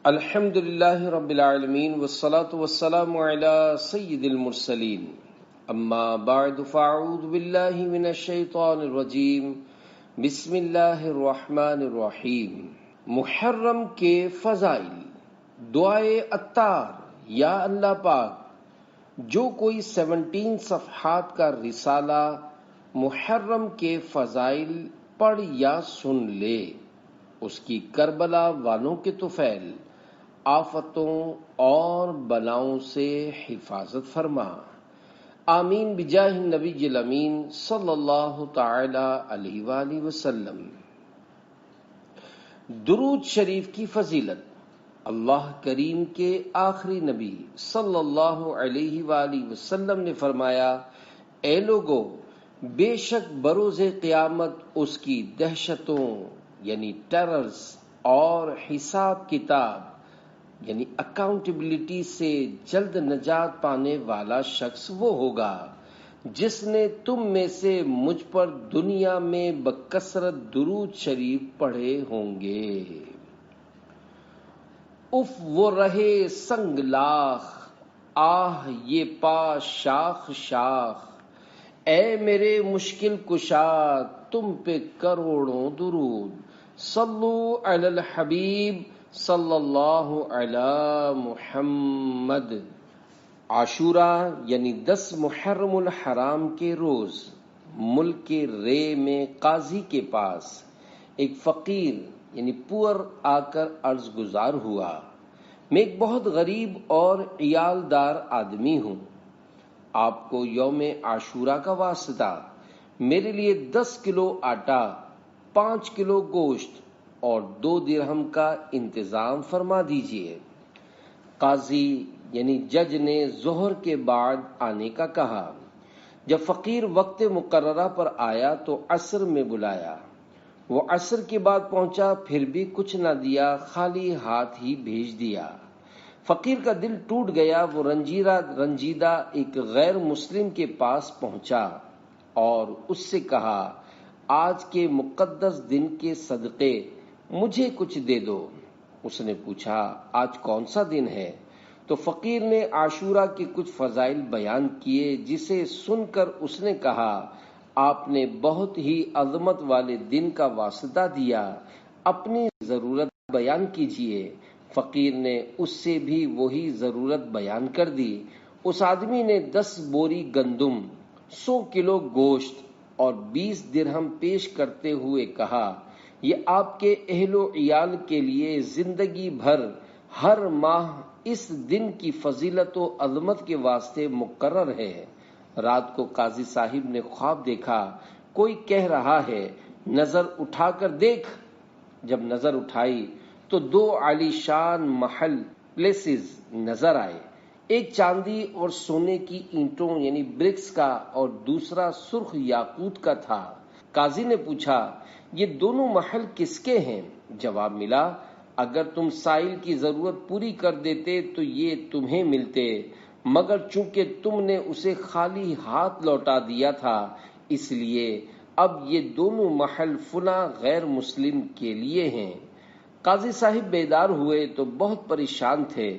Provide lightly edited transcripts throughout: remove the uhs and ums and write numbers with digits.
الحمد للہ رب العالمین والصلاة والسلام علی سید المرسلین اما بعد فاعوذ باللہ من الشیطان الرجیم بسم اللہ الرحمن الرحیم۔ محرم کے فضائل۔ دعائے عطار: یا اللہ پاک، جو کوئی 17 صفحات کا رسالہ محرم کے فضائل پڑھ یا سن لے، اس کی کربلا والوں کے طفیل، آفتوں اور بلاؤں سے حفاظت فرما۔ آمین بجاہ النبی الامین صلی اللہ تعالی علیہ وآلہ وسلم۔ درود شریف کی فضیلت۔ اللہ کریم کے آخری نبی صلی اللہ علیہ وآلہ وسلم نے فرمایا: اے لوگو، بے شک بروز قیامت اس کی دہشتوں یعنی ٹیررز اور حساب کتاب یعنی اکاؤنٹیبلٹی سے جلد نجات پانے والا شخص وہ ہوگا جس نے تم میں سے مجھ پر دنیا میں بکثرت درود شریف پڑھے ہوں گے۔ اف وہ رہے سنگ لاخ، آہ یہ پا شاخ شاخ، اے میرے مشکل کشا تم پہ کروڑوں درود، صلو علی الحبیب صلی اللہ علی محمد۔ عاشوراء یعنی 10 محرم الحرام کے روز ملک کے رے میں قاضی کے پاس ایک فقیر یعنی پور آ کر عرض گزار ہوا: میں ایک بہت غریب اور عیالدار آدمی ہوں، آپ کو یوم عاشوراء کا واسطہ میرے لیے 10 کلو آٹا، 5 کلو گوشت اور 2 درہم کا انتظام فرما دیجیے۔ قاضی یعنی جج نے ظہر کے بعد آنے کا کہا۔ جب فقیر وقت مقررہ پر آیا تو عصر میں بلایا۔ وہ عصر کے بعد پہنچا، پھر بھی کچھ نہ دیا، خالی ہاتھ ہی بھیج دیا۔ فقیر کا دل ٹوٹ گیا۔ وہ رنجیدہ ایک غیر مسلم کے پاس پہنچا اور اس سے کہا: آج کے مقدس دن کے صدقے مجھے کچھ دے دو۔ اس نے پوچھا: آج کون سا دن ہے؟ تو فقیر نے عاشوراء کے کچھ فضائل بیان کیے، جسے سن کر اس نے کہا: آپ نے بہت ہی عظمت والے دن کا واسطہ دیا، اپنی ضرورت بیان کیجیے۔ فقیر نے اس سے بھی وہی ضرورت بیان کر دی۔ اس آدمی نے 10 بوری گندم، 100 کلو گوشت اور 20 درہم پیش کرتے ہوئے کہا: یہ آپ کے اہل و عیال کے لیے زندگی بھر ہر ماہ اس دن کی فضیلت و عظمت کے واسطے مقرر ہے۔ رات کو قاضی صاحب نے خواب دیکھا، کوئی کہہ رہا ہے: نظر اٹھا کر دیکھ۔ جب نظر اٹھائی تو 2 عالی شان محل پلیسز نظر آئے، ایک چاندی اور سونے کی اینٹوں یعنی برکس کا اور دوسرا سرخ یاقوت کا تھا۔ قاضی نے پوچھا: یہ دونوں محل کس کے ہیں؟ جواب ملا: اگر تم سائل کی ضرورت پوری کر دیتے تو یہ تمہیں ملتے، مگر چونکہ تم نے اسے خالی ہاتھ لوٹا دیا تھا، اس لیے اب یہ دونوں محل فلاں غیر مسلم کے لیے ہیں۔ قاضی صاحب بیدار ہوئے تو بہت پریشان تھے۔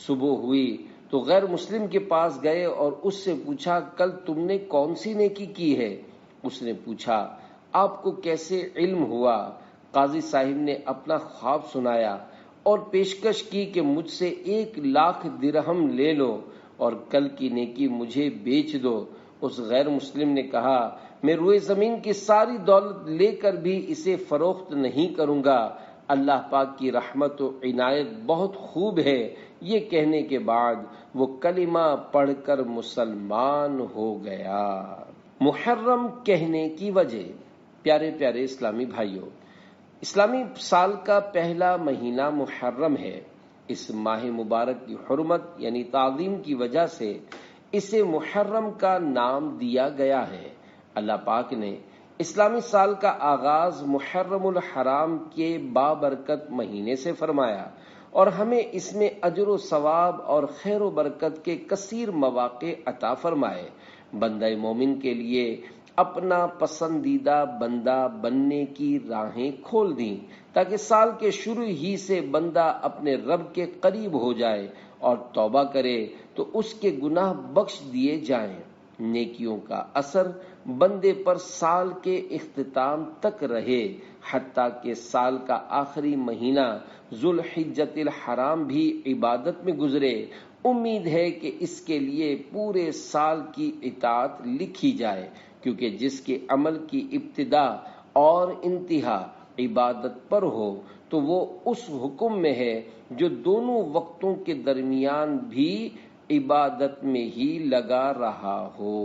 صبح ہوئی تو غیر مسلم کے پاس گئے اور اس سے پوچھا: کل تم نے کون سی نیکی کی ہے؟ اس نے پوچھا: آپ کو کیسے علم ہوا؟ قاضی صاحب نے اپنا خواب سنایا اور پیشکش کی کہ مجھ سے 1,00,000 درہم لے لو اور کل کی نیکی مجھے بیچ دو۔ اس غیر مسلم نے کہا: میں روئے زمین کی ساری دولت لے کر بھی اسے فروخت نہیں کروں گا، اللہ پاک کی رحمت و عنایت بہت خوب ہے۔ یہ کہنے کے بعد وہ کلمہ پڑھ کر مسلمان ہو گیا۔ محرم کہنے کی وجہ۔ پیارے پیارے اسلامی بھائیوں، اسلامی سال کا پہلا مہینہ محرم ہے۔ اس ماہ مبارک کی حرمت یعنی تعظیم کی وجہ سے اسے محرم کا نام دیا گیا ہے۔ اللہ پاک نے اسلامی سال کا آغاز محرم الحرام کے بابرکت مہینے سے فرمایا اور ہمیں اس میں اجر و ثواب اور خیر و برکت کے کثیر مواقع عطا فرمائے۔ بندہ مومن کے لیے اپنا پسندیدہ بندہ بننے کی راہیں کھول دیں تاکہ سال کے شروع ہی سے بندہ اپنے رب کے قریب ہو جائے اور توبہ کرے تو اس کے گناہ بخش دیے جائیں۔ نیکیوں کا اثر بندے پر سال کے اختتام تک رہے، حتیٰ کہ سال کا آخری مہینہ ذوالحجۃ الحرام بھی عبادت میں گزرے۔ امید ہے کہ اس کے لیے پورے سال کی اطاعت لکھی جائے، کیونکہ جس کے عمل کی ابتدا اور انتہا عبادت پر ہو تو وہ اس حکم میں ہے جو دونوں وقتوں کے درمیان بھی عبادت میں ہی لگا رہا ہو۔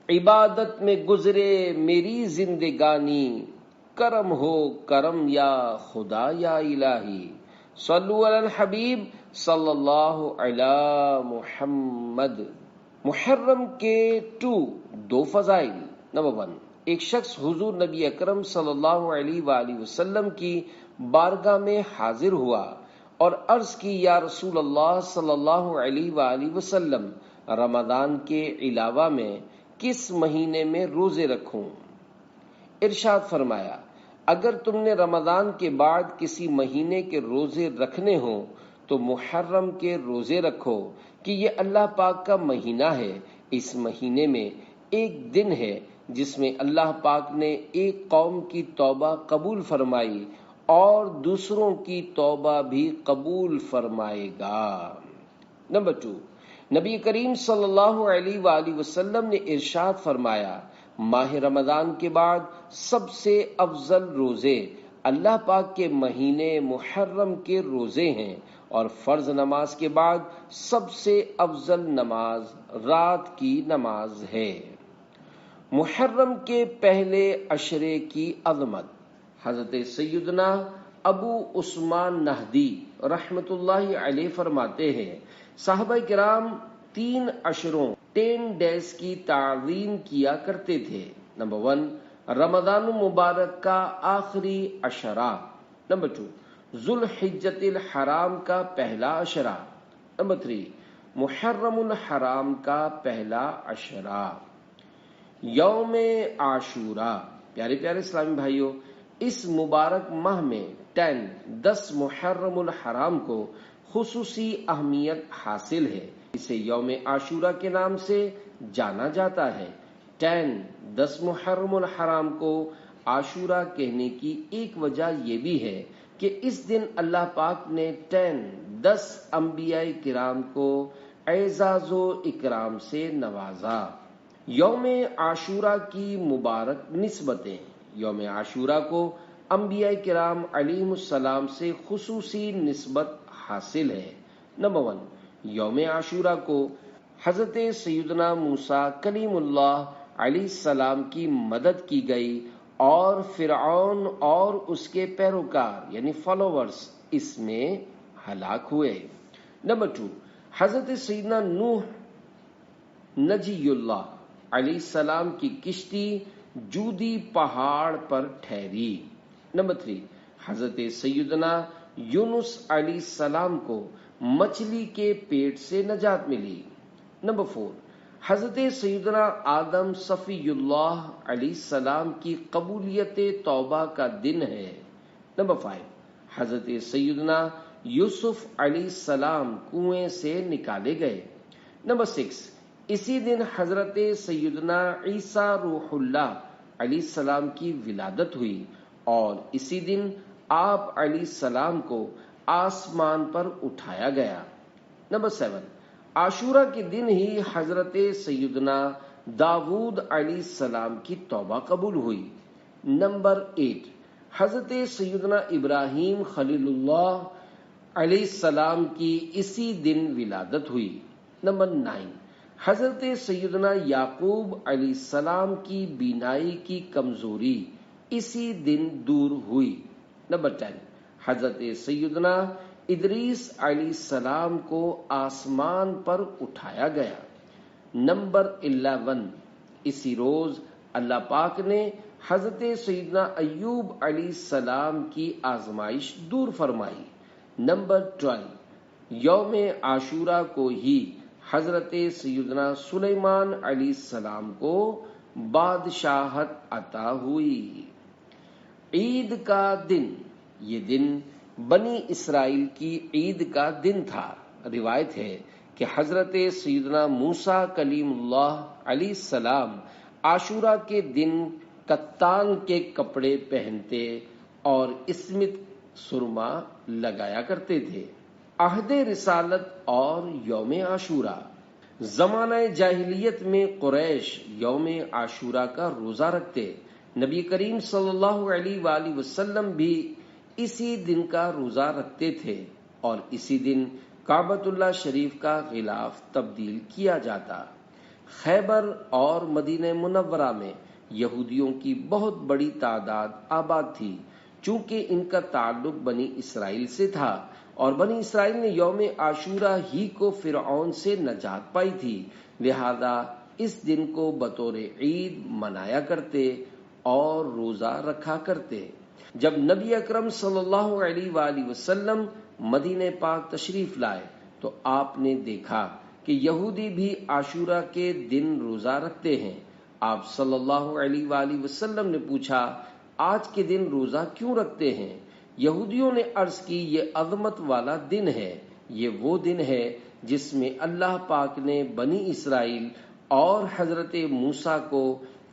عبادت میں گزرے میری زندگانی، کرم ہو کرم یا خدا یا الہی۔ صلو علی الحبیب صلی اللہ علی محمد۔ محرم کے دو فضائل۔ نمبر 1، ایک شخص حضور نبی اکرم صلی اللہ علیہ وآلہ وسلم کی بارگاہ میں حاضر ہوا اور عرض کی، یا رسول اللہ صلی اللہ علیہ وآلہ وسلم، رمضان کے علاوہ میں کس مہینے میں روزے رکھوں؟ ارشاد فرمایا، اگر تم نے رمضان کے بعد کسی مہینے کے روزے رکھنے ہوں تو محرم کے روزے رکھو، کہ یہ اللہ پاک کا مہینہ ہے۔ اس مہینے میں ایک دن ہے جس میں اللہ پاک نے ایک قوم کی توبہ قبول فرمائی اور دوسروں کی توبہ بھی قبول فرمائے گا۔ نمبر 2، نبی کریم صلی اللہ علیہ وآلہ وسلم نے ارشاد فرمایا، ماہ رمضان کے بعد سب سے افضل روزے اللہ پاک کے مہینے محرم کے روزے ہیں، اور فرض نماز کے بعد سب سے افضل نماز رات کی نماز ہے۔ محرم کے پہلے عشرے کی عظمت۔ حضرت سیدنا ابو عثمان نہدی رحمت اللہ علیہ فرماتے ہیں، صحابہ کرام 3 عشروں 10 days کی تعظیم کیا کرتے تھے۔ نمبر 1، رمضان مبارک کا آخری عشرہ۔ نمبر 2، ذوالحجۃ الحرام کا پہلا عشرہ۔ نمبر 3، محرم الحرام کا پہلا عشرہ۔ یوم عاشوراء۔ پیارے پیارے اسلامی بھائیوں، اس مبارک ماہ میں 10 محرم الحرام کو خصوصی اہمیت حاصل ہے۔ اسے یوم عاشوراء کے نام سے جانا جاتا ہے۔ 10 محرم الحرام کو عاشوراء کہنے کی ایک وجہ یہ بھی ہے کہ اس دن اللہ پاک نے 10 انبیاء کرام کو اعزاز و اکرام سے نوازا۔ یوم عاشوراء کی مبارک نسبتیں۔ یوم عاشوراء کو انبیاء کرام علیہم السلام سے خصوصی نسبت حاصل ہے۔ نمبر 1، یوم عاشوراء کو حضرت سیدنا موسیٰ کلیم اللہ علیہ السلام کی مدد کی گئی اور فرعون اور اس کے پیروکار یعنی فالوورز اس میں ہلاک ہوئے۔ نمبر 2، حضرت سیدنا نوح نجی اللہ علیہ السلام کی کشتی جودی پہاڑ پر ٹھہری۔ نمبر 3، حضرت سیدنا یونس علیہ السلام کو مچھلی کے پیٹ سے نجات ملی۔ نمبر 4، حضرت سیدنا آدم صفی اللہ علیہ السلام کی قبولیت توبہ کا دن ہے۔ نمبر 5، حضرت سیدنا یوسف علیہ السلام کنویں سے نکالے گئے۔ نمبر 6، اسی دن حضرت سیدنا عیسیٰ روح اللہ علیہ السلام کی ولادت ہوئی اور اسی دن آپ علیہ السلام کو آسمان پر اٹھایا گیا۔ نمبر 7، عاشوراء کے دن ہی حضرت سیدنا داؤد علیہ السلام کی توبہ قبول ہوئی۔ نمبر 8، حضرت سیدنا ابراہیم خلیل اللہ علیہ السلام کی اسی دن ولادت ہوئی۔ نمبر 9، حضرت سیدنا یعقوب علیہ السلام کی بینائی کی کمزوری اسی دن دور ہوئی۔ نمبر 10، حضرت سیدنا ادریس علیہ السلام کو آسمان پر اٹھایا گیا۔ نمبر 11، اسی روز اللہ پاک نے حضرت سیدنا ایوب علیہ السلام کی آزمائش دور فرمائی۔ نمبر 12، یوم عاشوراء کو ہی حضرت سیدنا سلیمان علیہ السلام کو بادشاہت عطا ہوئی۔ عید کا دن، یہ دن بنی اسرائیل کی عید کا دن تھا۔ روایت ہے کہ حضرت سیدنا موسیٰ کلیم اللہ علیہ السلام عاشورہ کے دن کتان کے کپڑے پہنتے اور اسمت سرما لگایا کرتے تھے۔ عہد رسالت اور یوم عاشورہ۔ زمانہ جاہلیت میں قریش یوم عاشورہ کا روزہ رکھتے۔ نبی کریم صلی اللہ علیہ وآلہ وسلم بھی اسی دن کا روزہ رکھتے تھے اور اسی دن کعبۃ اللہ شریف کا غلاف تبدیل کیا جاتا۔ خیبر اور مدینہ منورہ میں یہودیوں کی بہت بڑی تعداد آباد تھی، چونکہ ان کا تعلق بنی اسرائیل سے تھا اور بنی اسرائیل نے یوم عاشورہ ہی کو فرعون سے نجات پائی تھی، لہذا اس دن کو بطور عید منایا کرتے اور روزہ رکھا کرتے۔ جب نبی اکرم صلی اللہ علیہ وآلہ وسلم مدینہ پاک تشریف لائے تو آپ نے دیکھا کہ یہودی بھی عاشورہ کے دن روزہ رکھتے ہیں۔ آپ صلی اللہ علیہ وآلہ وسلم نے پوچھا، آج کے دن روزہ کیوں رکھتے ہیں؟ یہودیوں نے عرض کی، یہ عظمت والا دن ہے، یہ وہ دن ہے جس میں اللہ پاک نے بنی اسرائیل اور حضرت موسیٰ کو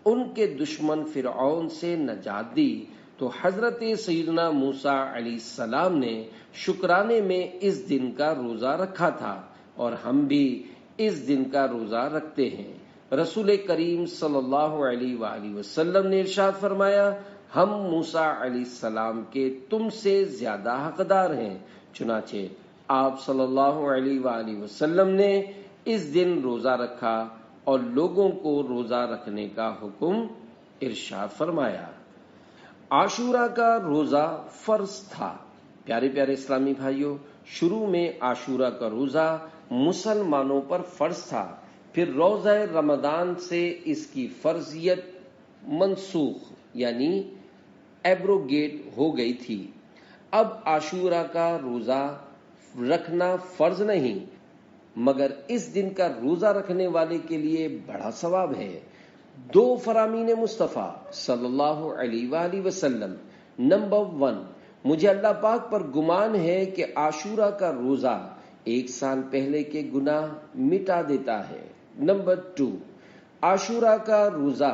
ان کے دشمن فرعون سے نجات دی، تو حضرت سیدنا موسیٰ علیہ السلام نے شکرانے میں اس دن کا روزہ رکھا تھا اور ہم بھی اس دن کا روزہ رکھتے ہیں۔ رسول کریم صلی اللہ علیہ وآلہ وسلم نے ارشاد فرمایا، ہم موسیٰ علیہ السلام کے تم سے زیادہ حقدار ہیں، چنانچہ آپ صلی اللہ علیہ وآلہ وسلم نے اس دن روزہ رکھا اور لوگوں کو روزہ رکھنے کا حکم ارشاد فرمایا۔ عاشورہ کا روزہ فرض تھا۔ پیارے پیارے اسلامی بھائیوں، شروع میں عاشورہ کا روزہ مسلمانوں پر فرض تھا، پھر روزہ رمضان سے اس کی فرضیت منسوخ یعنی ایبروگیٹ ہو گئی تھی۔ اب عاشورہ کا روزہ رکھنا فرض نہیں، مگر اس دن کا روزہ رکھنے والے کے لیے بڑا ثواب ہے۔ دو فرامین مصطفیٰ صلی اللہ علیہ وآلہ وسلم۔ نمبر 1، مجھے اللہ پاک پر گمان ہے کہ عاشورہ کا روزہ 1 سال پہلے کے گناہ مٹا دیتا ہے۔ نمبر 2، عاشورہ کا روزہ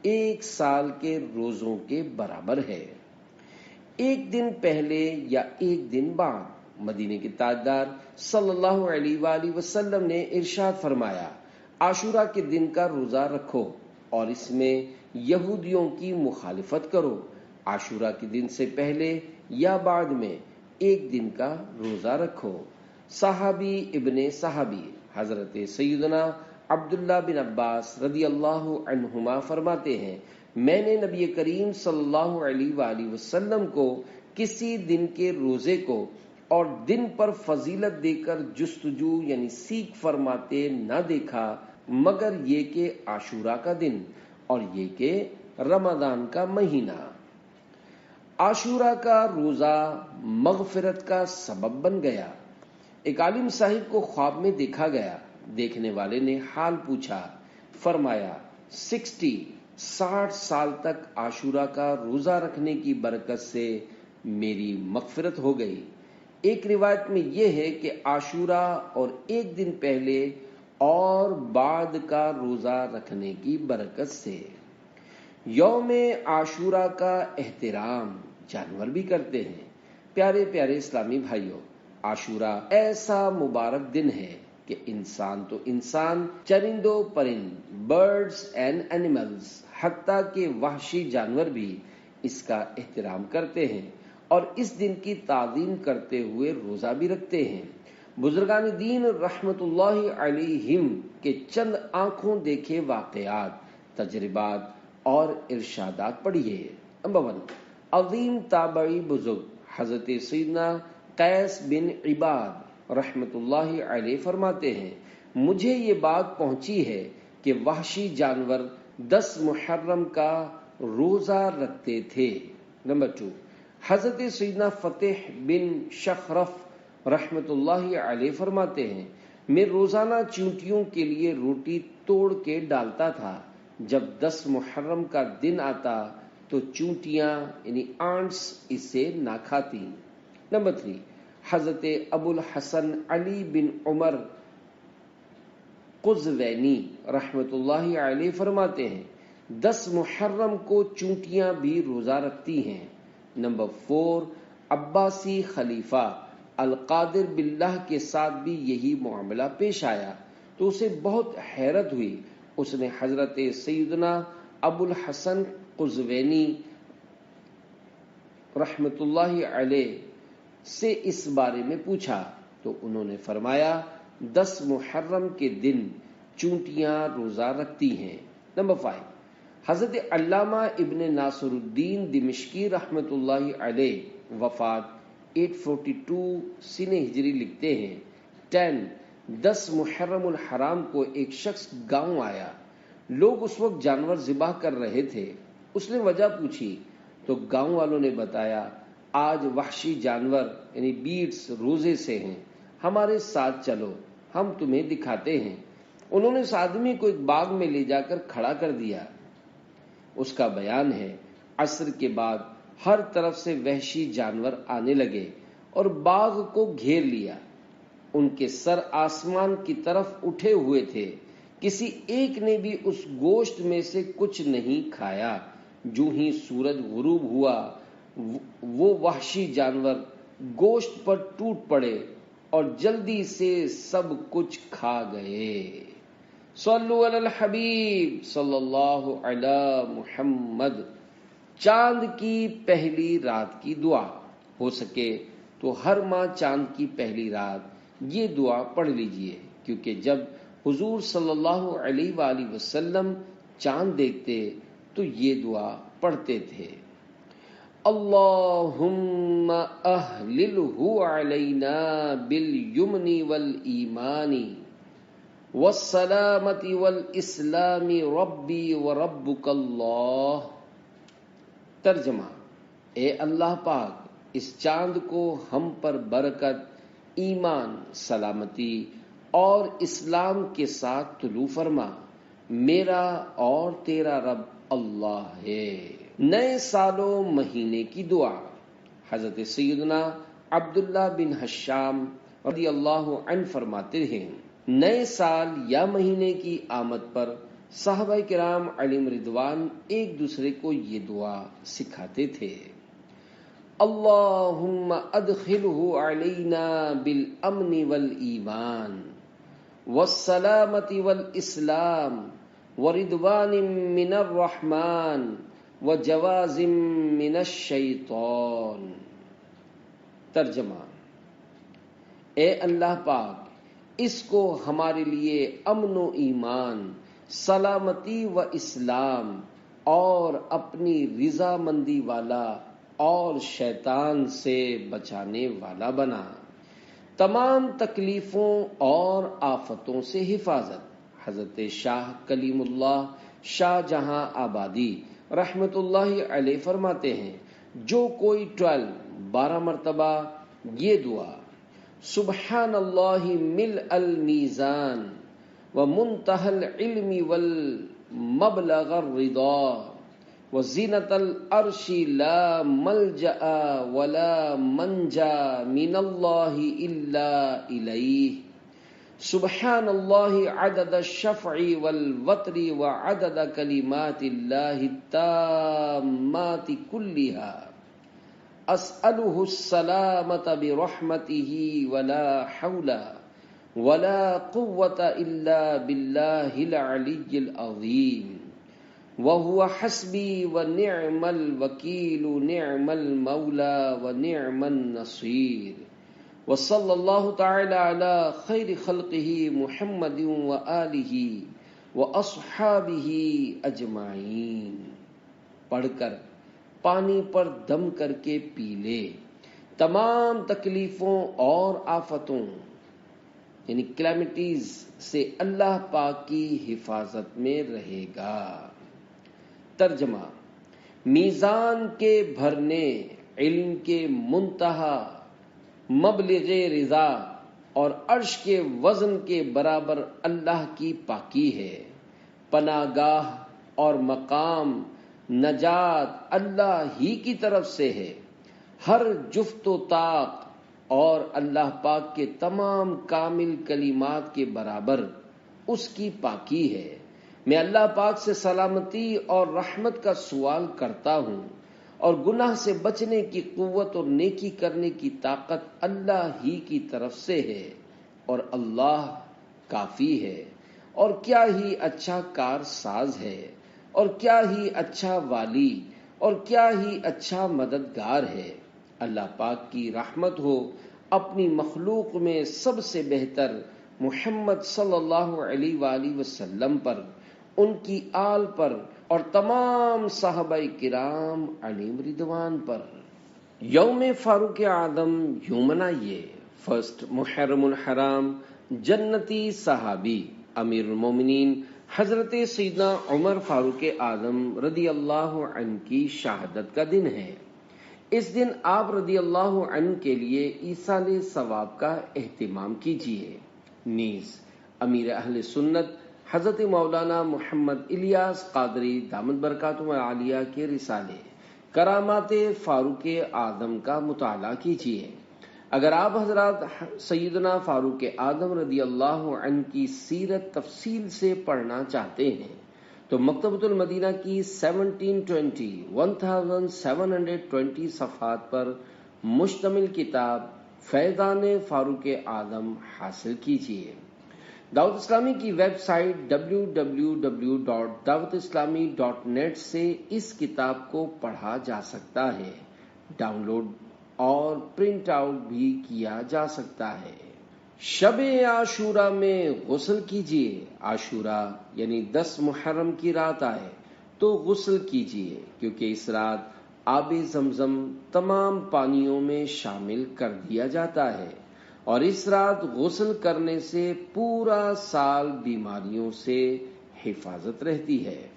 1 سال کے روزوں کے برابر ہے۔ 1 دن پہلے یا 1 دن بعد مدینے کے تاجدار صلی اللہ علیہ وآلہ وسلم نے ارشاد فرمایا، عاشورہ کے دن کا روزہ رکھو اور اس میں یہودیوں کی مخالفت کرو۔ عاشورہ کے دن سے پہلے یا بعد میں 1 دن کا روزہ رکھو۔ صحابی ابن صحابی حضرت سیدنا عبداللہ بن عباس رضی اللہ عنہما فرماتے ہیں، میں نے نبی کریم صلی اللہ علیہ وآلہ وسلم کو کسی دن کے روزے کو اور دن پر فضیلت دے کر جستجو یعنی سیکھ فرماتے نہ دیکھا، مگر یہ کہ عاشورہ کا دن اور یہ کہ رمضان کا مہینہ۔ عاشورہ کا روزہ مغفرت کا سبب بن گیا۔ ایک عالم صاحب کو خواب میں دیکھا گیا۔ دیکھنے والے نے حال پوچھا، فرمایا 60 سال تک عاشورہ کا روزہ رکھنے کی برکت سے میری مغفرت ہو گئی۔ ایک روایت میں یہ ہے کہ عاشورہ اور 1 دن پہلے اور بعد کا روزہ رکھنے کی برکت سے۔ یوم عاشورہ کا احترام جانور بھی کرتے ہیں۔ پیارے پیارے اسلامی بھائیوں، عاشورہ ایسا مبارک دن ہے کہ انسان تو انسان، چرندوں پرند، برڈز اینڈ اینیملز، حتیٰ کہ وحشی جانور بھی اس کا احترام کرتے ہیں اور اس دن کی تعظیم کرتے ہوئے روزہ بھی رکھتے ہیں۔ بزرگان دین رحمت اللہ علیہم کے چند آنکھوں دیکھے واقعات، تجربات اور ارشادات پڑھیے۔ نمبر 1، عظیم تابعی بزرگ حضرت سیدنا قیس بن عباد رحمت اللہ علیہ فرماتے ہیں، مجھے یہ بات پہنچی ہے کہ وحشی جانور 10 محرم کا روزہ رکھتے تھے۔ نمبر 2، حضرت سیدنا فتح بن شخرف رحمت اللہ علیہ فرماتے ہیں، میں روزانہ چیونٹیوں کے لیے روٹی توڑ کے ڈالتا تھا، جب 10 محرم کا دن آتا تو چونٹیاں یعنی آنٹس اسے نہ کھاتی۔ نمبر 3، حضرت ابو الحسن علی بن عمر قزوینی رحمت اللہ علیہ فرماتے ہیں 10 محرم کو چونٹیاں بھی روزہ رکھتی ہیں۔ نمبر 4، عباسی خلیفہ القادر باللہ کے ساتھ بھی یہی معاملہ پیش آیا تو اسے بہت حیرت ہوئی۔ اس نے حضرت سیدنا ابو الحسن قزوینی رحمت اللہ علیہ سے اس بارے میں پوچھا تو انہوں نے فرمایا 10 محرم کے دن چونٹیاں روزہ رکھتی ہیں۔ نمبر 5، حضرت علامہ ابن ناصر الدین دمشقی رحمت اللہ علیہ وفات 842 سنہ ہجری لکھتے ہیں 10 محرم الحرام کو ایک شخص گاؤں آیا، لوگ اس وقت جانور ذبح کر رہے تھے۔ اس نے وجہ پوچھی تو گاؤں والوں نے بتایا آج وحشی جانور یعنی بیٹس روزے سے ہیں، ہمارے ساتھ چلو ہم تمہیں دکھاتے ہیں۔ انہوں نے اس آدمی کو ایک باغ میں لے جا کر کھڑا کر دیا۔ اس کا بیان ہے عصر کے بعد ہر طرف سے وحشی جانور آنے لگے اور باغ کو گھیر لیا۔ ان کے سر آسمان کی طرف اٹھے ہوئے تھے، کسی ایک نے بھی اس گوشت میں سے کچھ نہیں کھایا۔ جو ہی سورج غروب ہوا وہ وحشی جانور گوشت پر ٹوٹ پڑے اور جلدی سے سب کچھ کھا گئے۔ صلو علی الحبیب صلی اللہ علی محمد۔ چاند کی پہلی رات کی دعا، ہو سکے تو ہر ماہ چاند کی پہلی رات یہ دعا پڑھ لیجئے، کیونکہ جب حضور صلی اللہ علیہ وآلہ وسلم چاند دیکھتے تو یہ دعا پڑھتے تھے۔ اللہم اہللہ علینا بالیمن والایمان والسلامت والاسلام ربی وربک اللہ۔ ترجمہ، اے اللہ پاک اس چاند کو ہم پر برکت، ایمان، سلامتی اور اسلام کے ساتھ طلوع فرما، میرا اور تیرا رب اللہ ہے۔ نئے سال و مہینے کی دعا، حضرت سیدنا عبداللہ بن حشام رضی اللہ عنہ فرماتے ہیں نئے سال یا مہینے کی آمد پر صحابہ کرام علیہم رضوان ایک دوسرے کو یہ دعا سکھاتے تھے۔ اللہم ادخلہ علینا بالامن والایمان والسلامت والاسلام ورضوان من الرحمن وجواز من الشیطان۔ ترجمہ، اے اللہ پاک اس کو ہمارے لیے امن و ایمان، سلامتی و اسلام اور اپنی رضا مندی والا اور شیطان سے بچانے والا بنا۔ تمام تکلیفوں اور آفتوں سے حفاظت۔ حضرت شاہ کلیم اللہ شاہ جہاں آبادی رحمت اللہ علیہ فرماتے ہیں جو کوئی 12 مرتبہ یہ دعا سبحان اللہ ملء المیزان ومنتہى العلم والمبلغ الرضا وزینۃ العرش لا ملجأ ولا منجا من اللہ الا الیہ سبحان اللہ عدد الشفع والوتر وعدد کلمات اللہ التامات كلها اسألہ السلامۃ برحمتہ ولا حول ولا قوة الا باللہ العلی العظیم وهو حسبی ونعم الوکیل نعم المولا ونعم النصیر وصلی اللہ تعالی علی خیر خلقہ محمد وآلہ واصحابہ اجمعین۔ پڑھ کر پانی پر دم کر کے پی لے، تمام تکلیفوں اور آفتوں یعنی کلیمٹیز سے اللہ پاک کی حفاظت میں رہے گا۔ ترجمہ، میزان کے بھرنے، علم کے منتہا، مبلغ رضا اور عرش کے وزن کے برابر اللہ کی پاکی ہے۔ پناہ گاہ اور مقام نجات اللہ ہی کی طرف سے ہے. ہر جفت و طاق اور اللہ پاک کے تمام کامل کلمات کے برابر اس کی پاکی ہے. میں اللہ پاک سے سلامتی اور رحمت کا سوال کرتا ہوں، اور گناہ سے بچنے کی قوت اور نیکی کرنے کی طاقت اللہ ہی کی طرف سے ہے، اور اللہ کافی ہے. اور کیا ہی اچھا کار ساز ہے، اور کیا ہی اچھا والی، اور کیا ہی اچھا مددگار ہے. اللہ پاک کی رحمت ہو اپنی مخلوق میں سب سے بہتر محمد صلی اللہ علیہ وآلہ وسلم پر، ان کی آل پر، اور تمام صحابہ کرام علیہم رضوان پر. یوم فاروق اعظم یوں منائیے. فرسٹ محرم الحرام جنتی صحابی امیر المومنین حضرت سیدنا عمر فاروق اعظم رضی اللہ عنہ کی شہادت کا دن ہے. اس دن آپ رضی اللہ عنہ کے لیے ایصال ثواب کا اہتمام کیجیے. نیز امیر اہل سنت حضرت مولانا محمد الیاس قادری دامت برکاتہ عالیہ کے رسالے کرامات فاروق اعظم کا مطالعہ کیجیے. اگر آپ حضرات سیدنا فاروق اعظم رضی اللہ عنہ کی سیرت تفصیل سے پڑھنا چاہتے ہیں تو مکتبۃ المدینہ کی 1720 صفحات پر مشتمل کتاب فیضان فاروق اعظم حاصل کیجیے. دعوت اسلامی کی ویب سائٹ www.dawatIslami.net سے اس کتاب کو پڑھا جا سکتا ہے، ڈاؤن لوڈ اور پرنٹ آؤٹ بھی کیا جا سکتا ہے. شب عاشورہ میں غسل کیجیے. عاشورہ یعنی 10 محرم کی رات آئے تو غسل کیجیے، کیونکہ اس رات آب زمزم تمام پانیوں میں شامل کر دیا جاتا ہے، اور اس رات غسل کرنے سے پورا سال بیماریوں سے حفاظت رہتی ہے.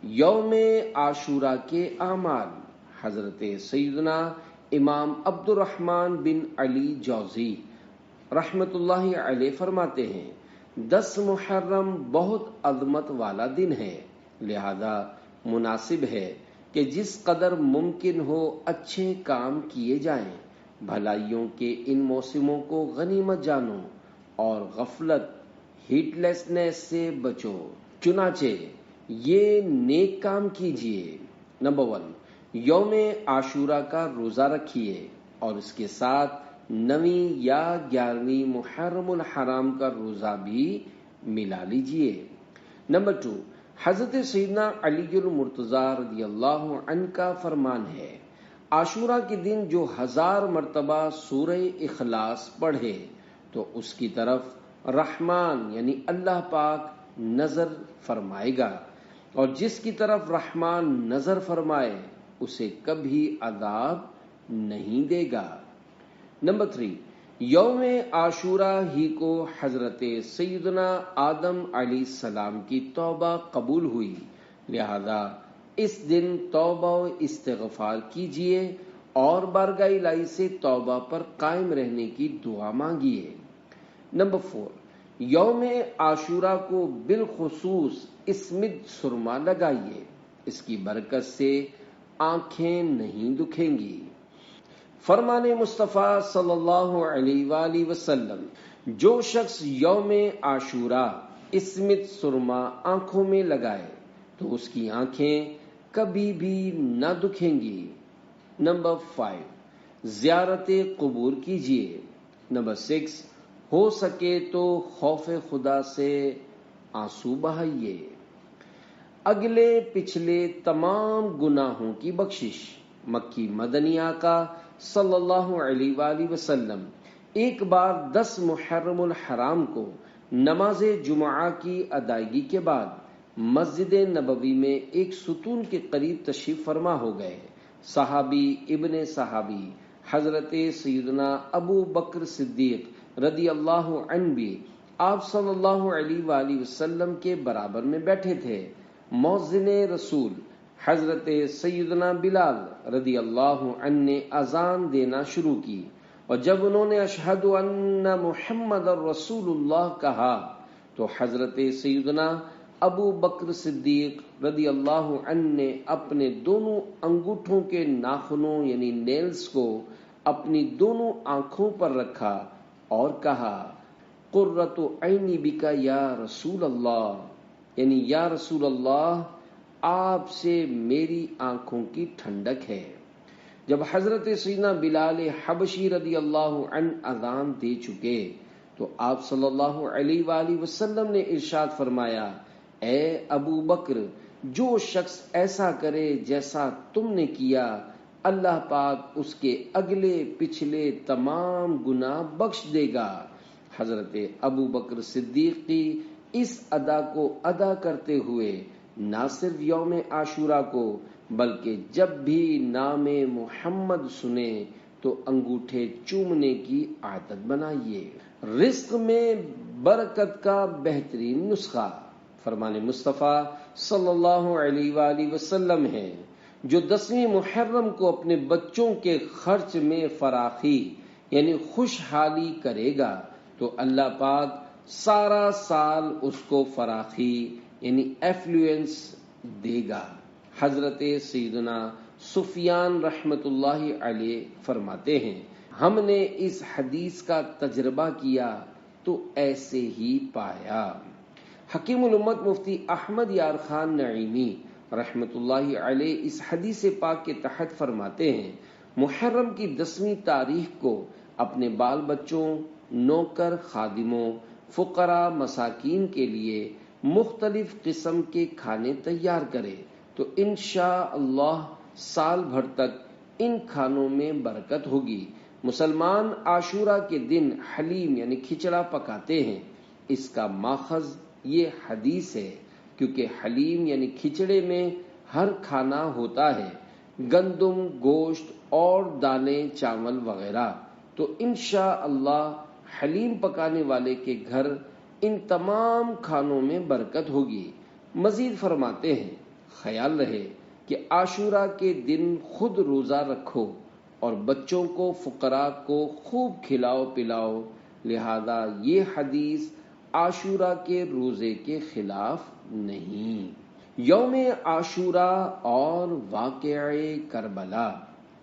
یوم عاشورہ کے اعمال. حضرت سیدنا امام عبد الرحمن بن علی جوزی رحمت اللہ علیہ فرماتے ہیں 10 محرم بہت عظمت والا دن ہے، لہذا مناسب ہے کہ جس قدر ممکن ہو اچھے کام کیے جائیں. بھلائیوں کے ان موسموں کو غنیمت جانو اور غفلت ہیٹ لیسنس سے بچو. چنانچہ یہ نیک کام کیجیے. نمبر 1، یوم عاشورہ کا روزہ رکھیے اور اس کے ساتھ 9ویں یا 11ویں محرم الحرام کا روزہ بھی ملا لیجیے. نمبر 2، حضرت سیدنا علی المرتضی رضی اللہ عنہ کا فرمان ہے عاشورہ کے دن جو 1000 مرتبہ سورہ اخلاص پڑھے تو اس کی طرف رحمان یعنی اللہ پاک نظر فرمائے گا، اور جس کی طرف رحمان نظر فرمائے اسے کبھی عذاب نہیں دے گا. نمبر 3، یوم عاشورہ ہی کو حضرت سیدنا آدم علیہ السلام کی توبہ قبول ہوئی، لہذا اس دن توبہ و استغفار کیجیے اور بارگاہ الہی سے توبہ پر قائم رہنے کی دعا مانگیے. نمبر 4، یوم عاشورہ کو بالخصوص اسمد سرما لگائیے، اس کی برکت سے آنکھیں نہیں دکھیں گی. فرمان مصطفیٰ صلی اللہ علیہ وآلہ وسلم، جو شخص یوم عاشورہ اسمد سرما آنکھوں میں لگائے تو اس کی آنکھیں کبھی بھی نہ دکھیں گی. نمبر 5، زیارت قبور کیجیے. نمبر 6، ہو سکے تو خوف خدا سے آنسو بہائیے. اگلے پچھلے تمام گناہوں کی بخشش. مکی مدنی آقا صلی اللہ علیہ وآلہ وسلم ایک بار 10 محرم الحرام کو نماز جمعہ کی ادائیگی کے بعد مسجد نبوی میں ایک ستون کے قریب تشریف فرما ہو گئے. صحابی ابن صحابی حضرت سیدنا ابو بکر صدیق رضی اللہ عنہ بھی آپ صلی اللہ علیہ وآلہ وسلم کے برابر میں بیٹھے تھے. مؤذن رسول حضرت سیدنا بلال رضی اللہ عنہ نے اذان دینا شروع کی، اور جب انہوں نے اشہد ان محمد رسول اللہ کہا تو حضرت سیدنا ابو بکر صدیق رضی اللہ عنہ نے اپنے دونوں انگوٹھوں کے ناخنوں یعنی نیلز کو اپنی دونوں آنکھوں پر رکھا اور کہا قرۃ عینی بکا یا رسول اللہ، یعنی یا رسول اللہ آپ سے میری آنکھوں کی ٹھنڈک ہے۔ جب حضرت سیدنا بلال حبشی رضی اللہ عنہ اذان دے چکے تو آپ صلی اللہ علیہ وآلہ وسلم نے ارشاد فرمایا، اے ابو بکر، جو شخص ایسا کرے جیسا تم نے کیا، اللہ پاک اس کے اگلے پچھلے تمام گناہ بخش دے گا۔ حضرت ابو بکر صدیق کی اس ادا کو ادا کرتے ہوئے نہ صرف یوم عاشورہ کو بلکہ جب بھی نام محمد سنے تو انگوٹھے چومنے کی عادت بنائیے۔ رزق میں برکت کا بہترین نسخہ فرمان مصطفیٰ صلی اللہ علیہ وآلہ وسلم ہے۔ جو 10ویں محرم کو اپنے بچوں کے خرچ میں فراخی یعنی خوشحالی کرے گا تو اللہ پاک سارا سال اس کو فراخی یعنی ایفلوئنس دے گا۔ حضرت سیدنا سفیان رحمت اللہ علیہ فرماتے ہیں، ہم نے اس حدیث کا تجربہ کیا تو ایسے ہی پایا۔ حکیم الامت مفتی احمد یار خان نعیمی رحمت اللہ علیہ اس حدیث پاک کے تحت فرماتے ہیں، محرم کی 10ویں تاریخ کو اپنے بال بچوں، نوکر خادموں، فقراء مساکین کے لیے مختلف قسم کے کھانے تیار کرے تو انشاءاللہ سال بھر تک ان کھانوں میں برکت ہوگی۔ مسلمان عاشورہ کے دن حلیم یعنی کھچڑا پکاتے ہیں، اس کا ماخذ یہ حدیث ہے، کیونکہ حلیم یعنی کھچڑے میں ہر کھانا ہوتا ہے، گندم، گوشت اور دانے چاول وغیرہ، تو انشاءاللہ حلیم پکانے والے کے گھر ان تمام کھانوں میں برکت ہوگی۔ مزید فرماتے ہیں، خیال رہے کہ عاشورہ کے دن خود روزہ رکھو اور بچوں کو، فقراء کو خوب کھلاؤ پلاؤ، لہذا یہ حدیث عاشورہ کے روزے کے خلاف نہیں۔ یوم عاشورہ اور واقعہ کربلا۔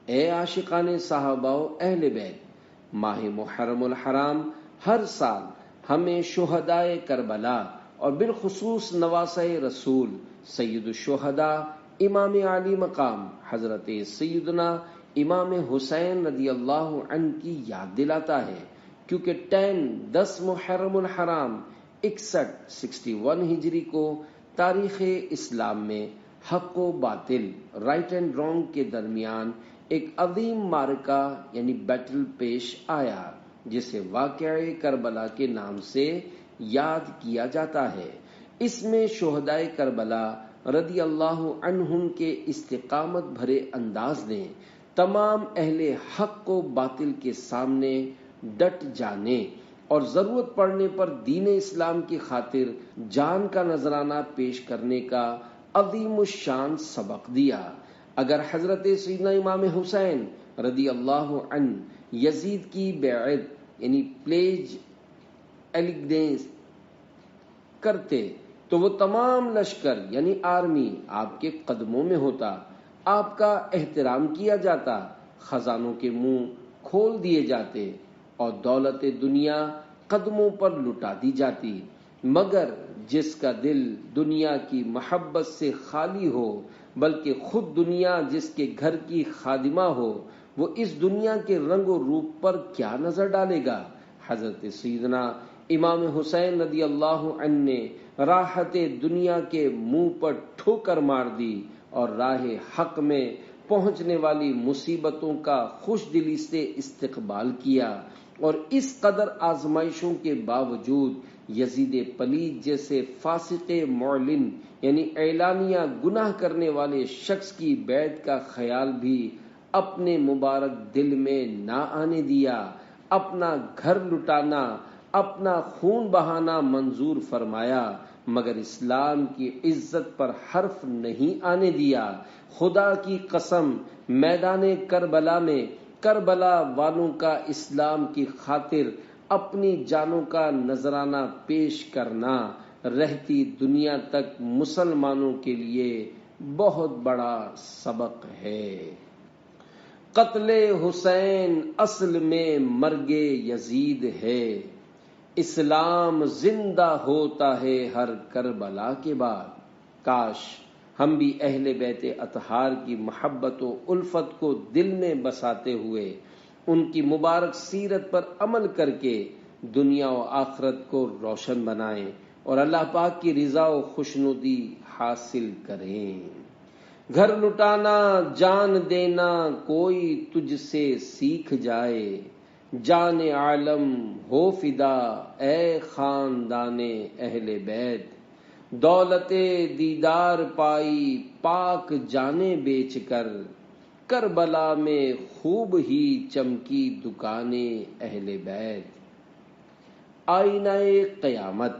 اے عاشقان صحابہ و اہل بیت، ماہ محرم الحرام ہر سال ہمیں شہدائے کربلا اور بالخصوص نواسۂ رسول سید الشہداء امام علی مقام حضرت سیدنا امام حسین رضی اللہ عنہ کی یاد دلاتا ہے، کیونکہ 10 محرم الحرام 61 ہجری کو تاریخ اسلام میں حق و باطل، رائٹ اینڈ رانگ کے درمیان ایک عظیم معرکہ یعنی بیٹل پیش آیا، جسے واقعہ کربلا کے نام سے یاد کیا جاتا ہے۔ اس میں شہدائے کربلا رضی اللہ عنہم کے استقامت بھرے انداز نے تمام اہل حق و باطل کے سامنے ڈٹ جانے اور ضرورت پڑنے پر دین اسلام کی خاطر جان کا نذرانہ پیش کرنے کا عظیم الشان سبق دیا۔ اگر حضرت سیدنا امام حسین رضی اللہ عنہ یزید کی بیعت یعنی پلیج الیگنس کرتے تو وہ تمام لشکر یعنی آرمی آپ کے قدموں میں ہوتا، آپ کا احترام کیا جاتا، خزانوں کے منہ کھول دیے جاتے اور دولت دنیا قدموں پر لٹا دی جاتی، مگر جس کا دل دنیا کی محبت سے خالی ہو بلکہ خود دنیا جس کے گھر کی خادمہ ہو، وہ اس دنیا کے رنگ و روپ پر کیا نظر ڈالے گا؟ حضرت سیدنا امام حسین رضی اللہ عنہ نے راحت دنیا کے منہ پر ٹھوکر مار دی اور راہ حق میں پہنچنے والی مصیبتوں کا خوش دلی سے استقبال کیا، اور اس قدر آزمائشوں کے باوجود یزید پلید جیسے فاسق معلن یعنی اعلانیہ گناہ کرنے والے شخص کی بیعت کا خیال بھی اپنے مبارک دل میں نہ آنے دیا، اپنا گھر لٹانا، اپنا خون بہانا منظور فرمایا، مگر اسلام کی عزت پر حرف نہیں آنے دیا۔ خدا کی قسم، میدان کربلا میں کربلا والوں کا اسلام کی خاطر اپنی جانوں کا نذرانہ پیش کرنا رہتی دنیا تک مسلمانوں کے لیے بہت بڑا سبق ہے۔ قتل حسین اصل میں مرگ یزید ہے، اسلام زندہ ہوتا ہے ہر کربلا کے بعد۔ کاش ہم بھی اہل بیت اطہار کی محبت و الفت کو دل میں بساتے ہوئے ان کی مبارک سیرت پر عمل کر کے دنیا و آخرت کو روشن بنائیں اور اللہ پاک کی رضا و خوشنودی حاصل کریں۔ گھر لٹانا جان دینا کوئی تجھ سے سیکھ جائے، جان عالم ہو فدا اے خاندان اہل بیت۔ دولت دیدار پائی پاک جانے بیچ کر، کربلا میں خوب ہی چمکی دکانیں اہل بیت۔ آئینہ قیامت۔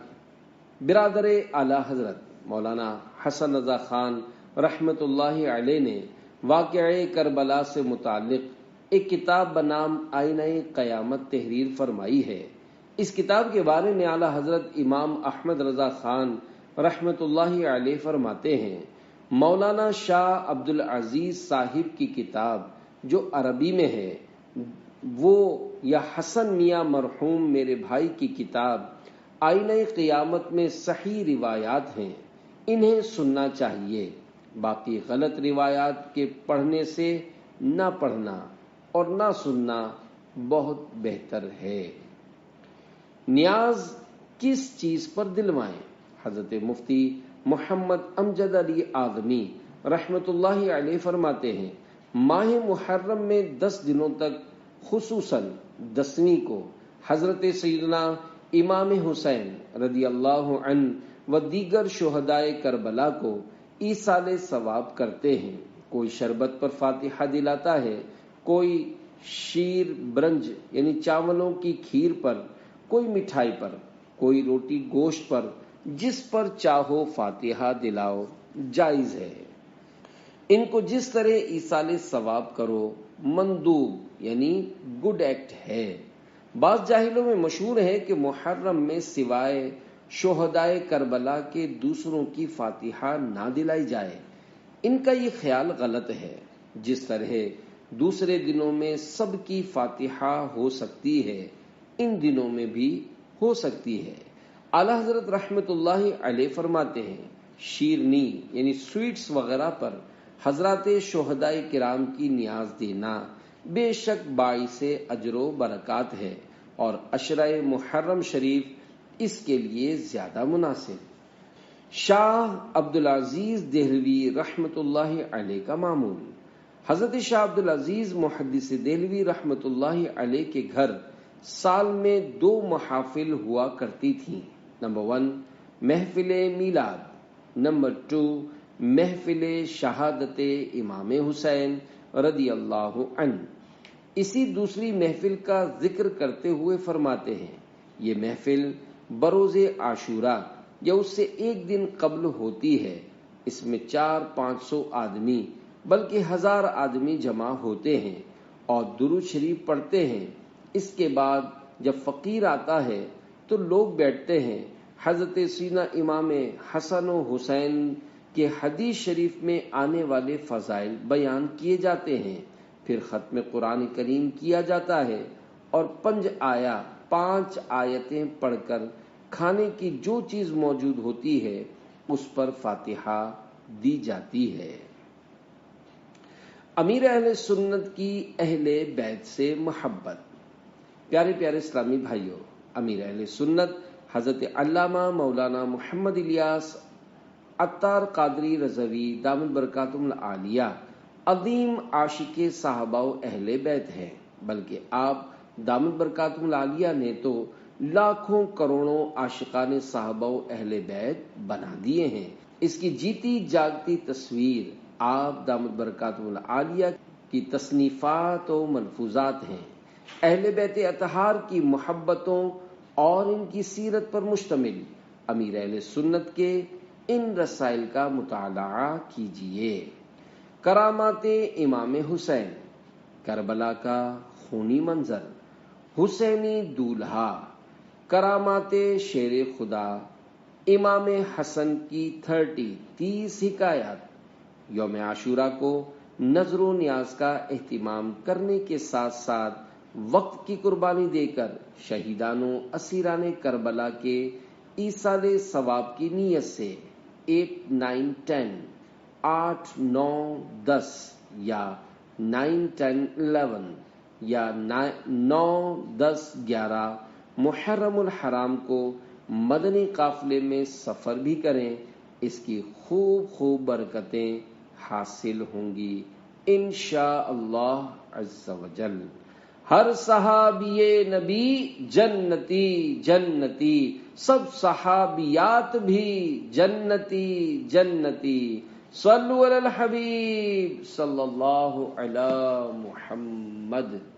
برادر اعلی حضرت مولانا حسن رضا خان رحمت اللہ علیہ نے واقعہ کربلا سے متعلق ایک کتاب بنام آئینہ قیامت تحریر فرمائی ہے۔ اس کتاب کے بارے میں اعلی حضرت امام احمد رضا خان رحمت اللہ علیہ فرماتے ہیں، مولانا شاہ عبد العزیز صاحب کی کتاب جو عربی میں ہے وہ یا حسن میاں مرحوم میرے بھائی کی کتاب آئینہ قیامت میں صحیح روایات ہیں، انہیں سننا چاہیے۔ باقی غلط روایات کے پڑھنے سے نہ پڑھنا اور نہ سننا بہت بہتر ہے۔ نیاز کس چیز پر دلوائیں؟ حضرت مفتی محمد امجد علی اعظمی رحمت اللہ علیہ فرماتے ہیں، ماہ محرم میں 10 دنوں تک خصوصاً 10ویں کو حضرت سیدنا امام حسین رضی اللہ عنہ و دیگر شہدائے کربلا کو ایصال ثواب کرتے ہیں۔ کوئی شربت پر فاتحہ دلاتا ہے، کوئی شیر برنج یعنی چاولوں کی کھیر پر، کوئی مٹھائی پر، کوئی روٹی گوشت پر، جس پر چاہو فاتحہ دلاؤ، جائز ہے۔ ان کو جس طرح ایصال ثواب کرو مندوب یعنی گڈ ایکٹ ہے۔ بعض جاہلوں میں مشہور ہے کہ محرم میں سوائے شہدائے کربلا کے دوسروں کی فاتحہ نہ دلائی جائے۔ ان کا یہ خیال غلط ہے۔ جس طرح دوسرے دنوں میں سب کی فاتحہ ہو سکتی ہے، ان دنوں میں بھی ہو سکتی ہے۔ اعلی حضرت رحمت اللہ علیہ فرماتے ہیں، شیرنی یعنی سویٹس وغیرہ پر حضرات شہدائے کرام کی نیاز دینا بے شک باعث اجر و برکات ہے اور عشرہ محرم شریف اس کے لیے زیادہ مناسب۔ شاہ عبدالعزیز دہلوی رحمت اللہ علیہ کا معمول۔ حضرت شاہ عبدالعزیز محدث دہلوی رحمت اللہ علیہ کے گھر سال میں 2 محافل ہوا کرتی تھیں۔ نمبر 1 محفل میلاد، نمبر 2 محفل شہادت امام حسین رضی اللہ عنہ۔ اسی دوسری محفل کا ذکر کرتے ہوئے فرماتے ہیں، یہ محفل بروز عاشورہ یا اس سے ایک دن قبل ہوتی ہے۔ اس میں 400-500 آدمی بلکہ 1000 آدمی جمع ہوتے ہیں اور درود شریف پڑھتے ہیں۔ اس کے بعد جب فقیر آتا ہے تو لوگ بیٹھتے ہیں۔ حضرت سیدنا امام حسن و حسین کے حدیث شریف میں آنے والے فضائل بیان کیے جاتے ہیں، پھر ختم قرآن کریم کیا جاتا ہے اور 5 آیتیں پڑھ کر کھانے کی جو چیز موجود ہوتی ہے اس پر فاتحہ دی جاتی ہے۔ امیر اہل سنت کی اہل بیت سے محبت۔ پیارے پیارے اسلامی بھائیوں، امیر اہل سنت حضرت علامہ مولانا محمد الیاس عطار قادری رضوی دامت برکاتہم العالیہ عظیم عاشق صحابہ و اہل بیت ہیں، بلکہ آپ دامت برکاتہم العالیہ نے تو لاکھوں کروڑوں عاشقان صحابہ و اہل بیت بنا دیے ہیں۔ اس کی جیتی جاگتی تصویر آپ دامت برکاتہم العالیہ کی تصنیفات و ملفوظات ہیں۔ اہل بیت اطہار کی محبتوں اور ان کی سیرت پر مشتمل امیر اہل سنت کے ان رسائل کا مطالعہ کیجیے۔ کرامات امام حسین، کربلا کا خونی منظر، حسینی دولہا، کرامات شیر خدا، امام حسن کی 30 حکایات۔ یوم عاشورہ کو نظر و نیاز کا اہتمام کرنے کے ساتھ ساتھ وقت کی قربانی دے کر شہیدان و اسیران کربلا کے ایصال ثواب کی نیت سے 8، 9، 10، 8، 9، 10 یا 9، 10، 11 یا 9، 10، 11 محرم الحرام کو مدنی قافلے میں سفر بھی کریں، اس کی خوب خوب برکتیں حاصل ہوں گی انشاءاللہ عز و جل۔ ہر صحابی نبی جنتی جنتی، سب صحابیات بھی جنتی جنتی، صلو علی الحبیب صلی اللہ علی محمد۔